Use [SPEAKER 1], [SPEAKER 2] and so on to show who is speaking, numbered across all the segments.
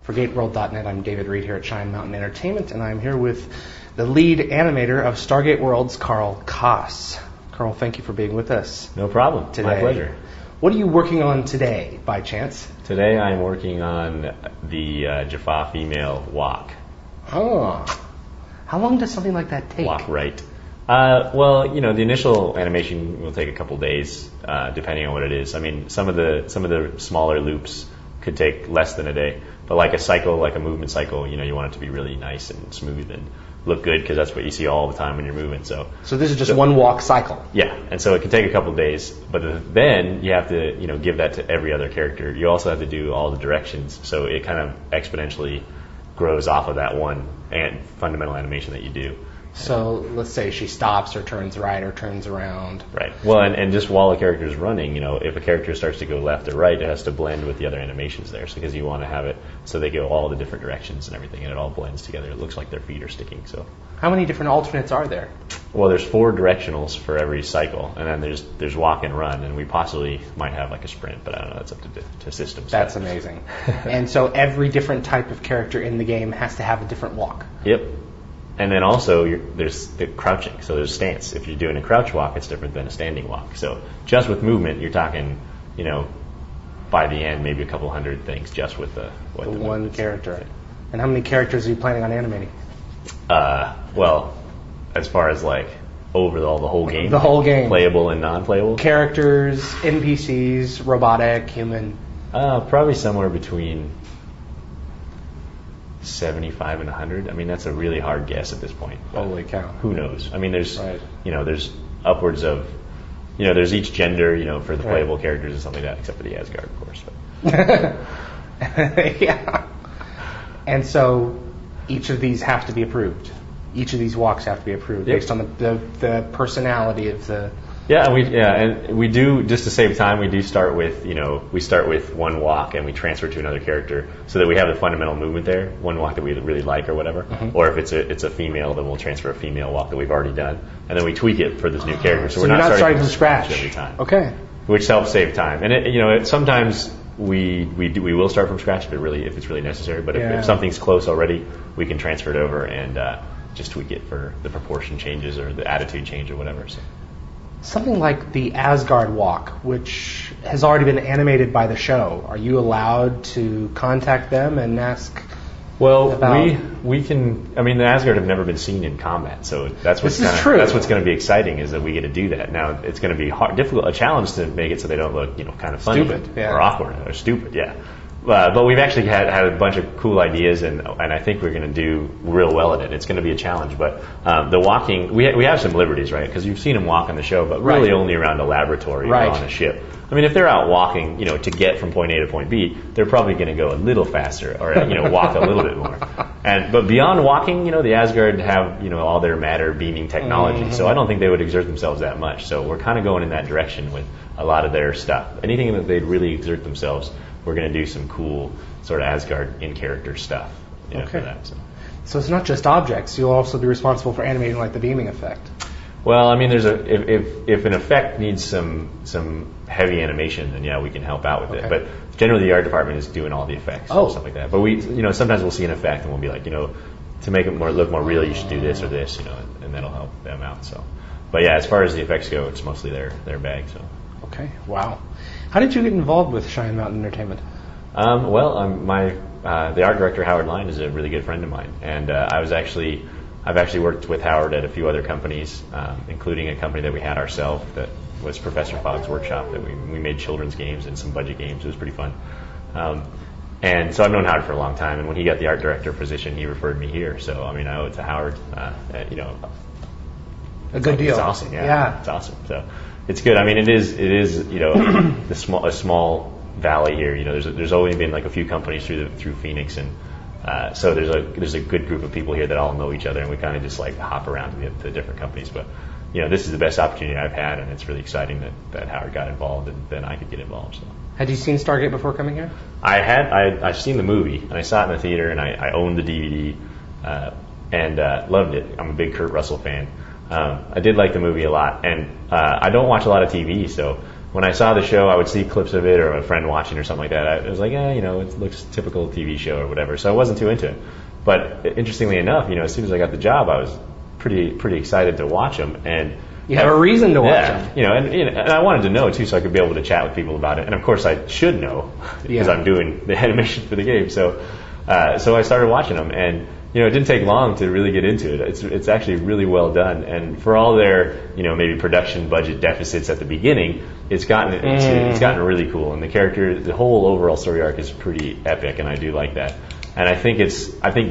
[SPEAKER 1] For GateWorld.net, I'm David Reed here at Cheyenne Mountain Entertainment, and I'm here with the lead animator of Stargate Worlds, Carl Coss. Carl, thank you for being with us.
[SPEAKER 2] No problem.
[SPEAKER 1] Today.
[SPEAKER 2] My pleasure.
[SPEAKER 1] What are you working on today, by chance?
[SPEAKER 2] Today I'm working on the Jaffa female walk.
[SPEAKER 1] Oh. How long does something like that take?
[SPEAKER 2] Walk right. Well, the initial animation will take a couple days, depending on what it is. I mean, some of the smaller loops could take less than a day. But like a cycle, like a movement cycle, you want it to be really nice and smooth and look good because that's what you see all the time when you're moving. So
[SPEAKER 1] this is just one walk cycle.
[SPEAKER 2] Yeah, and so it can take a couple days, but then you have to give that to every other character. You also have to do all the directions, so it kind of exponentially grows off of that one fundamental animation that you do.
[SPEAKER 1] So let's say she stops or turns right or turns around.
[SPEAKER 2] Right. Well, and just while the character is running, if a character starts to go left or right, it has to blend with the other animations there. So because you want to have it so they go all the different directions and everything, and it all blends together. It looks like their feet are sticking. So.
[SPEAKER 1] How many different alternates are there?
[SPEAKER 2] Well, there's 4 directionals for every cycle, and then there's walk and run, and we possibly might have like a sprint, but I don't know. That's up to systems.
[SPEAKER 1] That's amazing. And so every different type of character in the game has to have a different walk.
[SPEAKER 2] Yep. And then also there's the crouching, so there's stance. If you're doing a crouch walk, it's different than a standing walk. So just with movement, you're talking, by the end, maybe a couple hundred things just with the
[SPEAKER 1] one character. And how many characters are you planning on animating?
[SPEAKER 2] Well, as far as like over the whole game, playable and non-playable
[SPEAKER 1] characters, NPCs, robotic, human.
[SPEAKER 2] Probably somewhere between 75 and 100. I mean, that's a really hard guess at this point.
[SPEAKER 1] Holy cow.
[SPEAKER 2] Who knows? I mean, there's upwards of, there's each gender, for the playable characters and something like that, except for the Asgard, of course. But.
[SPEAKER 1] Yeah. And so each of these have to be approved. Each of these walks have to be approved based on the personality of the.
[SPEAKER 2] Yeah, and we do, just to save time, we do start with, we start with one walk and we transfer to another character so that we have the fundamental movement there, one walk that we really like or whatever. Mm-hmm. Or if it's a female, then we'll transfer a female walk that we've already done, and then we tweak it for this new character.
[SPEAKER 1] So we're not starting from scratch
[SPEAKER 2] every time.
[SPEAKER 1] Okay.
[SPEAKER 2] Which helps save time. And sometimes we will start from scratch if it's really necessary. But if something's close already, we can transfer it over and just tweak it for the proportion changes or the attitude change or whatever. So.
[SPEAKER 1] Something like the Asgard walk, which has already been animated by the show. Are you allowed to contact them and ask?
[SPEAKER 2] Well, we can. I mean, the Asgard have never been seen in combat, so that's what's going to be exciting is that we get to do that. Now, it's going to be a challenge to make it so they don't look, kind of funny or awkward or stupid. Yeah. But we've actually had a bunch of cool ideas, and I think we're going to do real well at it. It's going to be a challenge, but the walking, we have some liberties, right? Because you've seen them walk on the show, but really only around a laboratory or on a ship. I mean, if they're out walking, to get from point A to point B, they're probably going to go a little faster or walk a little bit more. But beyond walking, the Asgard have all their matter beaming technology, so I don't think they would exert themselves that much. So we're kind of going in that direction with a lot of their stuff. Anything that they'd really exert themselves, we're going to do some cool sort of Asgard in-character stuff for that.
[SPEAKER 1] So it's not just objects. You'll also be responsible for animating like the beaming effect.
[SPEAKER 2] Well, I mean, there's if an effect needs some heavy animation, then we can help out with it. But generally, the art department is doing all the effects and stuff like that. But we, sometimes we'll see an effect and we'll be like, to make it look more real, you should do this or this, and that'll help them out. So, but yeah, as far as the effects go, it's mostly their bag. So.
[SPEAKER 1] Okay. Wow. How did you get involved with Cheyenne Mountain Entertainment?
[SPEAKER 2] The art director Howard Line is a really good friend of mine, and I've actually worked with Howard at a few other companies, including a company that we had ourselves that was Professor Fogg's Workshop, that we made children's games and some budget games. It was pretty fun. And so I've known Howard for a long time, and when he got the art director position, he referred me here. So I mean, I owe it to Howard.
[SPEAKER 1] A good deal.
[SPEAKER 2] It's awesome. Yeah, it's awesome. So. It's good. I mean, it is. A small valley here. There's only been like a few companies through Phoenix, and so there's a good group of people here that all know each other, and we kind of just like hop around to the different companies. But this is the best opportunity I've had, and it's really exciting that Howard got involved, and then I could get involved. So.
[SPEAKER 1] Had you seen Stargate before coming here?
[SPEAKER 2] I've seen the movie, and I saw it in the theater, and I owned the DVD, and loved it. I'm a big Kurt Russell fan. I did like the movie a lot, and I don't watch a lot of TV, so when I saw the show, I would see clips of it or a friend watching or something like that. I was like, it looks typical TV show or whatever. So I wasn't too into it. But interestingly enough, as soon as I got the job, I was pretty excited to watch them. And
[SPEAKER 1] you have a reason to watch them.
[SPEAKER 2] And I wanted to know too, so I could be able to chat with people about it. And of course, I should know because I'm doing the animation for the game. So I started watching them, and it didn't take long to really get into it. It's actually really well done, and for all their maybe production budget deficits at the beginning, it's gotten really cool. And the whole overall story arc is pretty epic, and I do like that. And I think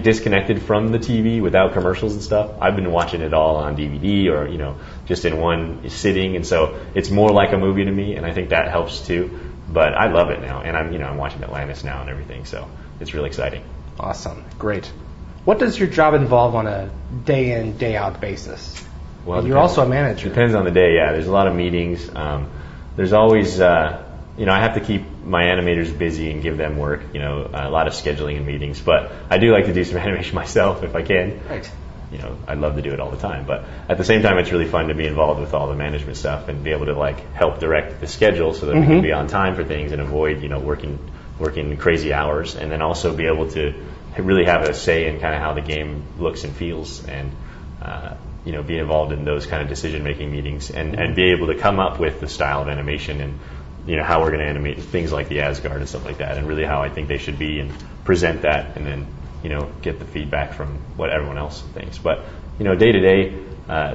[SPEAKER 2] disconnected from the TV without commercials and stuff. I've been watching it all on DVD or just in one sitting, and so it's more like a movie to me, and I think that helps too. But I love it now, and I'm watching Atlantis now and everything, so it's really exciting.
[SPEAKER 1] Awesome, great. What does your job involve on a day in, day out basis? Well, you're also a manager.
[SPEAKER 2] Depends on the day. Yeah, there's a lot of meetings. There's always I have to keep my animators busy and give them work, a lot of scheduling and meetings. But I do like to do some animation myself if I can.
[SPEAKER 1] Right.
[SPEAKER 2] I'd love to do it all the time. But at the same time, it's really fun to be involved with all the management stuff and be able to help direct the schedule so that we can be on time for things and avoid, working crazy hours, and then also be able to really have a say in kind of how the game looks and feels, and be involved in those kind of decision-making meetings, and be able to come up with the style of animation and how we're going to animate things like the Asgard and stuff like that, and really how I think they should be, and present that, and then get the feedback from what everyone else thinks. But day to day,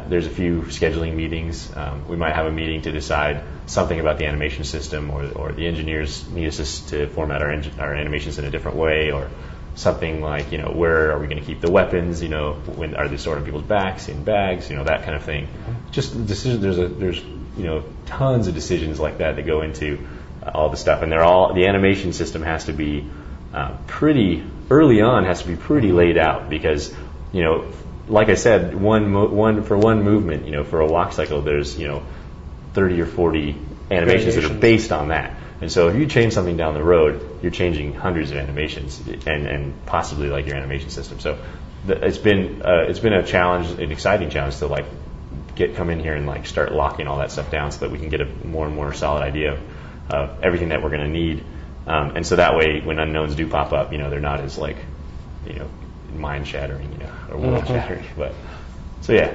[SPEAKER 2] there's a few scheduling meetings. We might have a meeting to decide something about the animation system, or the engineers need us to format our animations in a different way, or something like where are we going to keep the weapons? When are they stored on people's backs, in bags? That kind of thing. Just decisions. There's tons of decisions like that go into all the stuff, and the animation system has to be pretty early on. Has to be pretty laid out because like I said, one movement. For a walk cycle, there's 30 or 40 animations that are based on that. And so if you change something down the road, you're changing hundreds of animations and possibly your animation system. So it's been a challenge, an exciting challenge to come in here and start locking all that stuff down so that we can get a more and more solid idea of everything that we're going to need. And so that way, when unknowns do pop up, they're not as mind shattering, or world shattering. But so yeah.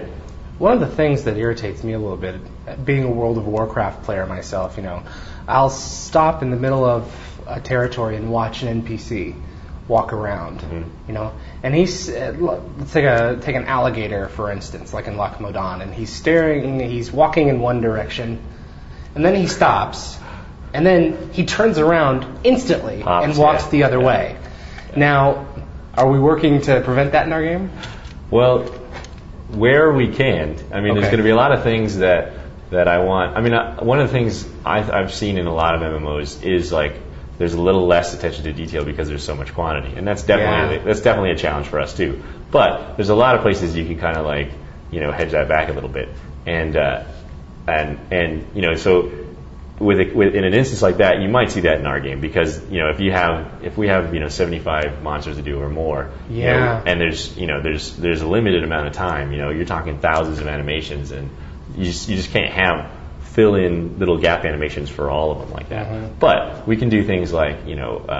[SPEAKER 1] One of the things that irritates me a little bit, being a World of Warcraft player myself, I'll stop in the middle of a territory and watch an NPC walk around, and let's take an alligator, for instance, like in Lac Modan, and he's walking in one direction, and then he stops, and then he turns around instantly and walks the other way. Now, are we working to prevent that in our game?
[SPEAKER 2] Well, where we can. There's going to be a lot of things that I want. One of the things I've seen in a lot of MMOs is there's a little less attention to detail because there's so much quantity, and that's definitely a challenge for us too. But there's a lot of places you can kind of hedge that back a little bit, and so with in an instance like that, you might see that in our game because if we have 75 monsters to do or more, and there's a limited amount of time. You're talking thousands of animations, and you just can't fill in little gap animations for all of them like that. But we can do things like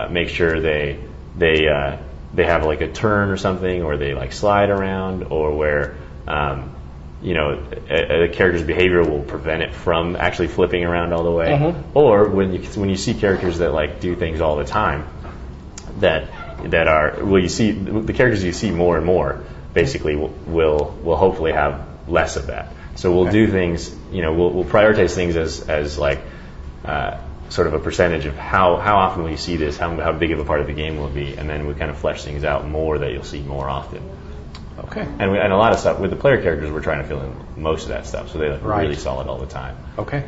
[SPEAKER 2] make sure they have a turn or something, or they slide around, or where a character's behavior will prevent it from actually flipping around all the way. Or when you see characters that do things all the time, you see the characters you see more and more basically will hopefully have less of that. So we'll do things, we'll prioritize things as sort of a percentage of how often will you see this, how big of a part of the game will it be, and then we kind of flesh things out more that you'll see more often.
[SPEAKER 1] Okay.
[SPEAKER 2] And a lot of stuff with the player characters, we're trying to fill in most of that stuff, so they look really solid all the time.
[SPEAKER 1] Okay.